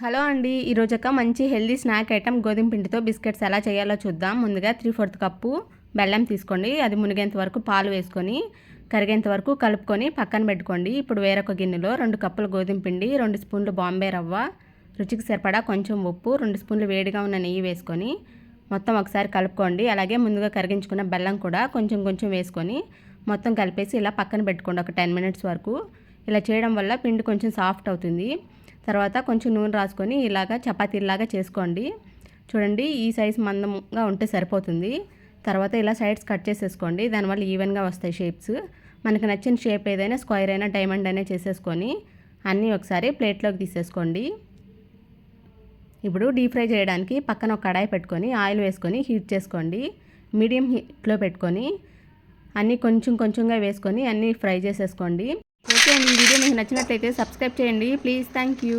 Hello అండి, ఈరోజు ఒక మంచి హెల్దీ స్నాక్ ఐటమ్ గోధుమ పిండితో బిస్కెట్స్ ఎలా చేయాలో చూద్దాం. ముందుగా 3/4 కప్పు బెల్లం తీసుకోండి. అది మునిగేంత వరకు పాలు వేసుకొని కరిగేంత వరకు కలుపుకొని పక్కన పెట్టుకోండి. ఇప్పుడు వేరొక గిన్నెలో 2 కప్పుల గోధుమ పిండి, 2 స్పూన్లు బాంబే రవ్వ, రుచికి సరిపడా కొంచెం ఉప్పు, 2 స్పూన్లు వేడిగా ఉన్న నెయ్యి వేసుకొని మొత్తం ఒకసారి కలుపుకోండి. అలాగే ముందుగా కరిగించుకున్న బెల్లం కూడా కొంచెం కొంచెం వేసుకొని మొత్తం కలిపేసి ఇలా పక్కన పెట్టుకోండి ఒక 10 మినిట్స్ వరకు. ఇలా చేయడం వల్ల పిండి కొంచెం సాఫ్ట్ అవుతుంది. తర్వాత కొంచెం నూనె రాసుకొని ఇలాగా చపాతీలాగా చేసుకోండి. చూడండి, ఈ సైజ్ మందంగా ఉంటే సరిపోతుంది. తర్వాత ఇలా సైడ్స్ కట్ చేసేసుకోండి. దానివల్ల ఈవెన్గా వస్తాయి షేప్స్. మనకు నచ్చిన షేప్ ఏదైనా స్క్వేర్ అయినా డైమండ్ అయినా చేసేసుకొని అన్నీ ఒకసారి ప్లేట్లోకి తీసేసుకోండి. ఇప్పుడు డీప్ ఫ్రై చేయడానికి పక్కన ఒక కడాయి పెట్టుకొని ఆయిల్ వేసుకొని హీట్ చేసుకోండి. మీడియం హీట్లో పెట్టుకొని అన్నీ కొంచెం కొంచెంగా వేసుకొని అన్నీ ఫ్రై చేసేసుకోండి. ఓకే అండి, ఈ వీడియో మీకు నచ్చినట్లయితే సబ్స్క్రైబ్ చేయండి ప్లీజ్. Thank you.